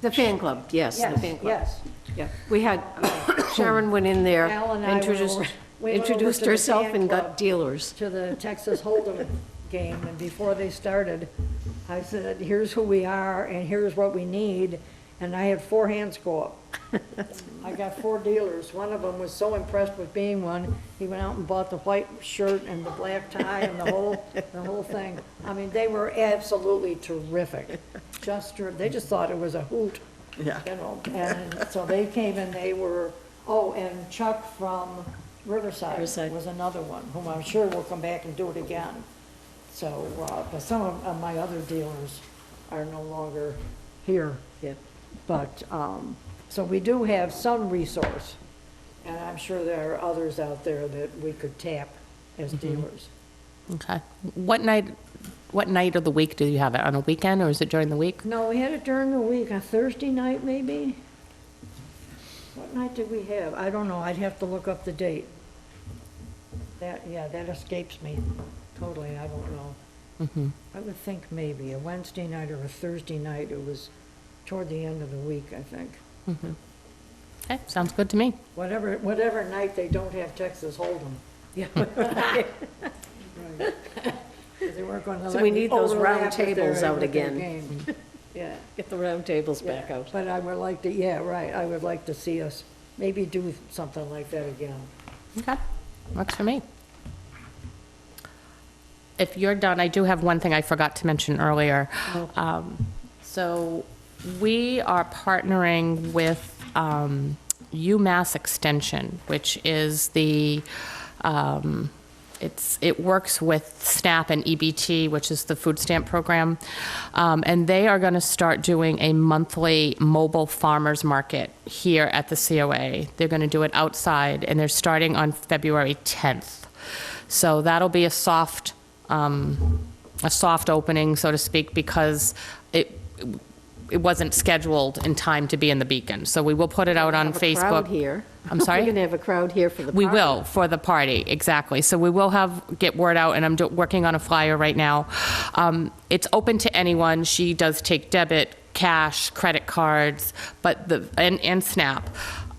The fan club, yes, the fan club. Yes. Yeah, we had, Sharon went in there, Al and I went introduced over- we went over introduced to the herself fan and club. got dealers. To the Texas Hold'em game, and before they started, I said, here's who we are, and here's what we need, and I had 4 hands go up. I got 4 dealers. One of them was so impressed with being one, he went out and bought the white shirt and the black tie and the whole thing. I mean, they were absolutely terrific. They just thought it was a hoot. Yeah. And so they came and they were, and Chuck from Riverside was another one, whom I'm sure will come back and do it again. So, but some of my other dealers are no longer here. Yeah. But, so we do have some resource, and I'm sure there are others out there that we could tap as dealers. Okay. What night what night of the week do you have it? On a weekend, or is it during the week? No, we had it during the week, a Thursday night maybe? What night did we have? I don't know, I'd have to look up the date. That escapes me totally, I don't know. I would think maybe a Wednesday night or a Thursday night. It was toward the end of the week, I think. Okay, sounds good to me. Whatever night they don't have Texas Hold'em. Yeah. They weren't going to So let we me need those round overlap with their- tables out with their again. game. Yeah. Get the round tables back Yeah, out. But I would like to, yeah, right, I would like to see us maybe do something like that again. Okay, works for me. If you're done, I do have one thing I forgot to mention earlier. So we are partnering with UMass Extension, which is the, it works with SNAP and EBT, which is the food stamp program. And they are going to start doing a monthly mobile farmers market here at the COA. They're going to do it outside, and they're starting on February 10th. So that'll be a soft opening, so to speak, because it wasn't scheduled in time to be in the Beacon. So we will put it out on Have a Facebook. crowd here. I'm sorry? We're going to have a crowd here for the We party. will, for the party, exactly. So we will get word out, and I'm working on a flyer right now. It's open to anyone. She does take debit, cash, credit cards, and SNAP.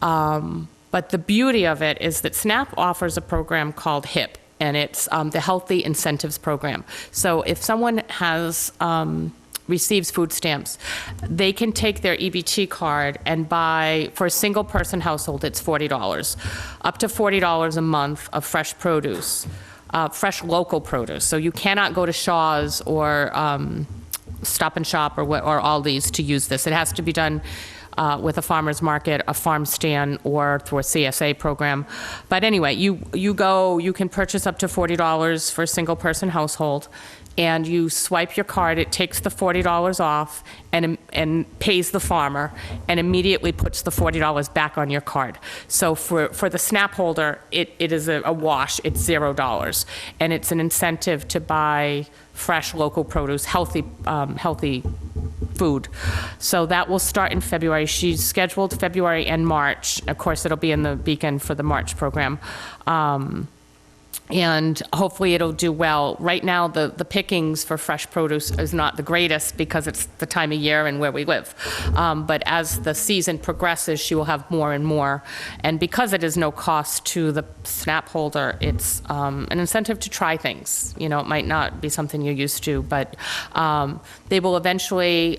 But the beauty of it is that SNAP offers a program called HIP, and it's the Healthy Incentives Program. So if someone receives food stamps, they can take their EBT card and buy, for a single person household, it's $40, up to $40 a month of fresh produce, fresh local produce. So you cannot go to Shaw's or Stop and Shop or Aldi's to use this. It has to be done with a farmer's market, a farm stand, or through a CSA program. But anyway, you can purchase up to $40 for a single person household, and you swipe your card, it takes the $40 off and pays the farmer, and immediately puts the $40 back on your card. So for the SNAP holder, it is a wash, it's $0. And it's an incentive to buy fresh local produce, healthy food. So that will start in February. She's scheduled February and March. Of course, it'll be in the Beacon for the March program. And hopefully it'll do well. Right now, the pickings for fresh produce is not the greatest because it's the time of year and where we live. But as the season progresses, she will have more and more. And because it is no cost to the SNAP holder, it's an incentive to try things. You know, it might not be something you're used to, but they will eventually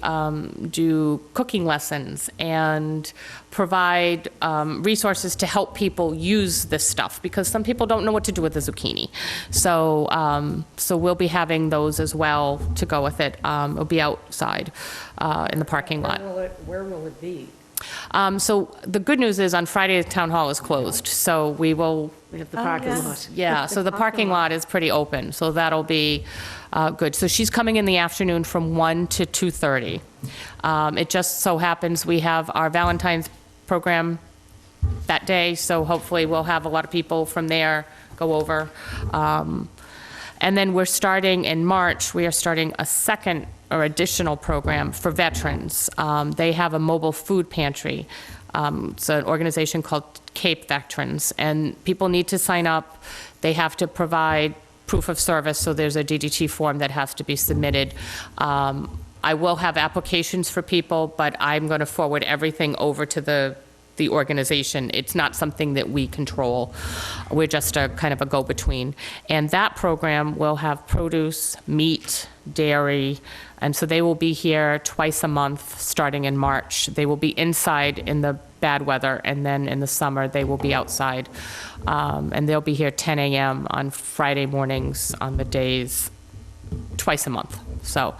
do cooking lessons and provide resources to help people use this stuff, because some people don't know what to do with the zucchini. So we'll be having those as well to go with it. It'll be outside in the parking lot. Where will it be? So the good news is on Friday, the town hall is closed, so we have the parking lot. Yeah, so the parking lot is pretty open, so that'll be good. So she's coming in the afternoon from 1 to 2:30. It just so happens we have our Valentine's program that day, so hopefully we'll have a lot of people from there go over. And then we're starting in March, we are starting a second or additional program for veterans. They have a mobile food pantry. It's an organization called Cape Veterans, and people need to sign up. They have to provide proof of service, so there's a DDT form that has to be submitted. I will have applications for people, but I'm going to forward everything over to the organization. It's not something that we control. We're just a kind of a go-between. And that program will have produce, meat, dairy, and so they will be here twice a month starting in March. They will be inside in the bad weather, and then in the summer they will be outside. And they'll be here 10 a.m. on Friday mornings on the days twice a month. So,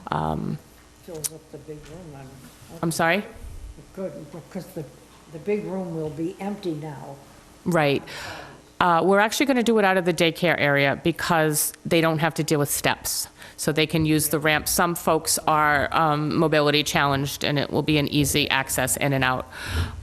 Fills up the big room. I'm sorry? Good, because the big room will be empty now. Right. We're actually going to do it out of the daycare area because they don't have to deal with steps. So they can use the ramp. Some folks are mobility challenged, and it will be an easy access in and out.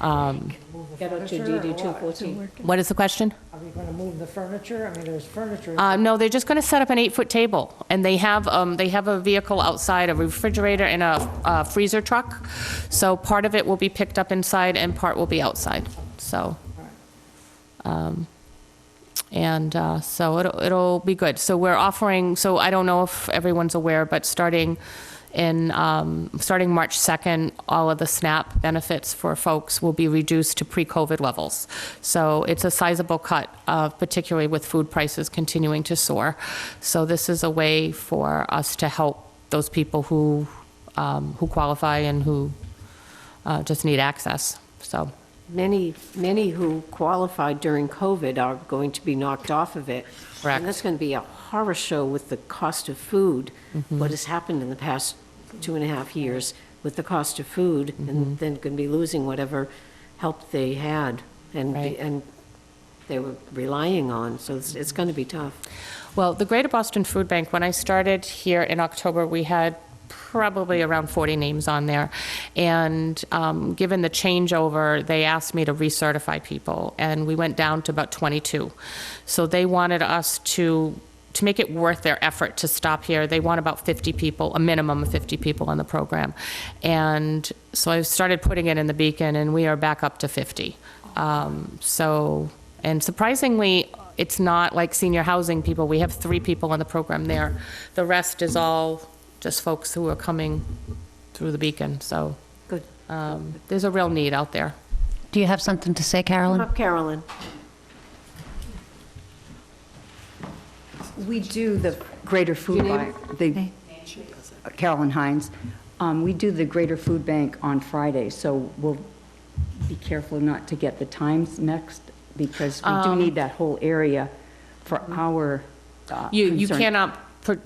Get out to DD 214. What is the question? Are we going to move the furniture? I mean, there's furniture. No, they're just going to set up an 8-foot table, and they have a vehicle outside, a refrigerator and a freezer truck. So part of it will be picked up inside and part will be outside, so. So it'll be good. So we're offering, so I don't know if everyone's aware, but starting March 2nd, all of the SNAP benefits for folks will be reduced to pre-COVID levels. So it's a sizable cut, particularly with food prices continuing to soar. So this is a way for us to help those people who qualify and who just need access, so. Many who qualified during COVID are going to be knocked off of it. Correct. And that's going to be a horror show with the cost of food, what has happened in the past 2.5 years with the cost of food, and then going to be losing whatever help they had and they were relying on, so it's going to be tough. Well, the Greater Boston Food Bank, when I started here in October, we had probably around 40 names on there. And given the changeover, they asked me to recertify people, and we went down to about 22. So they wanted us to make it worth their effort to stop here. They want about 50 people, a minimum of 50 people on the program. And so I started putting it in the Beacon, and we are back up to 50. And surprisingly, it's not like senior housing people. We have 3 people on the program there. The rest is all just folks who are coming through the Beacon, so. Good. There's a real need out there. Do you have something to say, Carolyn? Up, Carolyn. We do the Greater Food Bank, Carolyn Hines. We do the Greater Food Bank on Friday, so we'll be careful not to get the times mixed, because we do need that whole area for our You concern.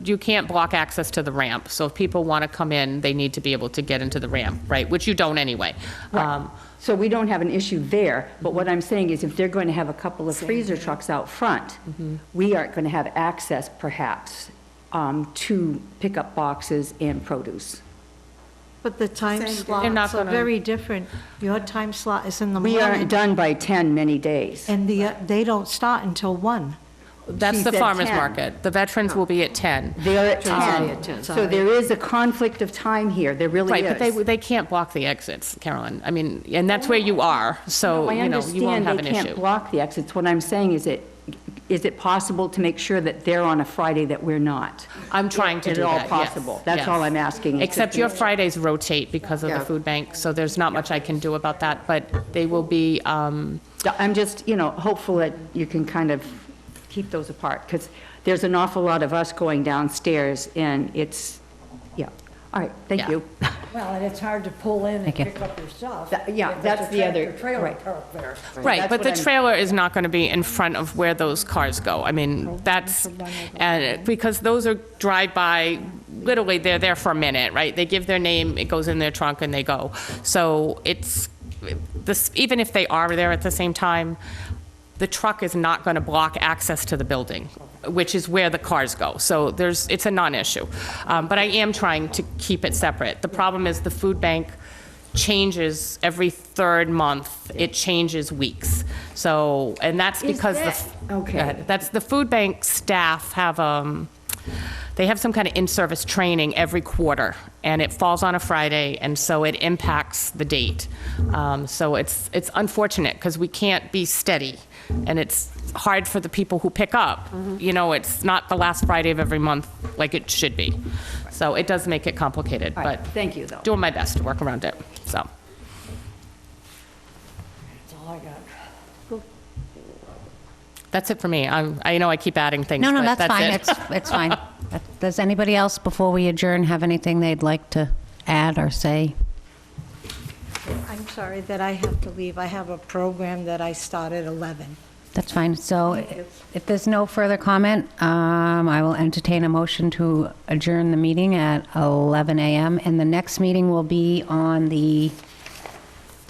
you can't block access to the ramp, so if people want to come in, they need to be able to get into the ramp, right, which you don't anyway. Right. So we don't have an issue there, but what I'm saying is if they're going to have a couple of freezer trucks out front, we aren't going to have access perhaps to pick up boxes and produce. But the time They're slots not are gonna- very different. Your time slot is in the We morning. aren't done by 10 many days. And they don't start until 1. That's She the said farmer's 10. market. The veterans will be at 10. They're at Tuesday 10. at 10. So there is a conflict of time here, there really Right, is. but they can't block the exits, Carolyn. I mean, and that's where you are, so, I you know, you won't have an understand they can't issue. block the exits. What I'm saying is it possible to make sure that they're on a Friday that we're not? I'm trying to Is do it all that, yes, possible? That's all yes. I'm asking. It's Except just- your Fridays rotate because of the Yeah. food bank, so there's not much I can do about that, but they will be, I'm just, hopeful that you can kind of keep those apart, because there's an awful lot of us going downstairs, and it's, yeah. All right, thank Yeah. you. Well, and it's hard to pull in and Thank you. pick up your stuff. Yeah, if that's it's a the other- tractor trailer right. parked there. right, that's but what the I'm- trailer is not going to be in front of where those cars go. I mean, that's, and because those are drive-by, literally, they're there for a minute, right? They give their name, it goes in their trunk, and they go. So it's, even if they are there at the same time, the truck is not going to block access to the building, which is where the cars go. So it's a non-issue. But I am trying to keep it separate. The problem is the food bank changes every 3rd month. It changes weeks. So, and that's because okay. Go ahead. That's the food bank staff have, they have some kind of in-service training every quarter, and it falls on a Friday, and so it impacts the date. So it's unfortunate, because we can't be steady, and it's hard for the people who pick up. It's not the last Friday of every month like it should be. So it does make it complicated, All right, but thank you, though. doing my best to work around it, so. That's all I got. That's it for me. I know I keep adding things, No, but that's fine. it. It's fine. Does anybody else, before we adjourn, have anything they'd like to add or say? I'm sorry that I have to leave. I have a program that I start at 11. That's fine. So if there's no further comment, I will entertain a motion to adjourn the meeting at 11 a.m. And the next meeting will be on the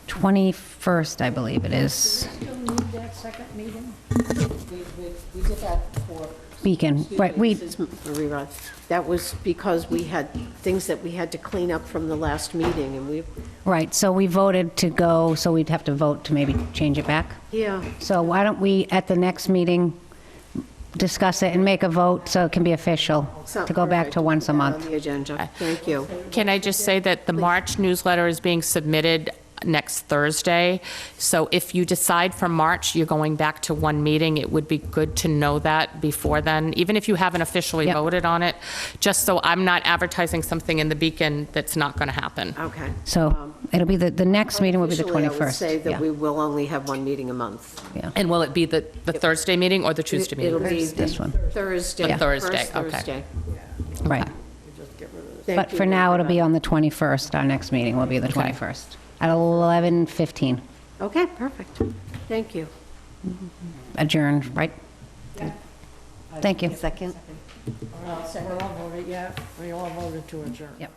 21st, I believe it is. Still need that second meeting? We did that for Beacon, right, we, This is Maria. That was because we had things that we had to clean up from the last meeting, and we, right, so we voted to go, so we'd have to vote to maybe change it back. yeah. So why don't we, at the next meeting, discuss it and make a vote so it can be official, to go back to once a month? On the agenda, thank you. Can I just say that the March newsletter is being submitted next Thursday, so if you decide for March you're going back to one meeting, it would be good to know that before then, even if you haven't officially Yep. voted on it, just so I'm not advertising something in the Beacon that's not going to happen. Okay. So it'll be the next meeting will be the 21st. Officially, I would say Yeah. that we will only have one meeting a month. Yeah. And will it be the Thursday meeting or the Tuesday It'll meeting? be This one. Thursday. The Thursday, first okay. Thursday. Right. Thank But you for now, very it'll be much. on the 21st. Our next meeting will be the 21st at 11:15. Okay, perfect. Thank you. Adjourned, right? Thank you. Second. We all voted, yeah, we all voted to adjourn. Yep.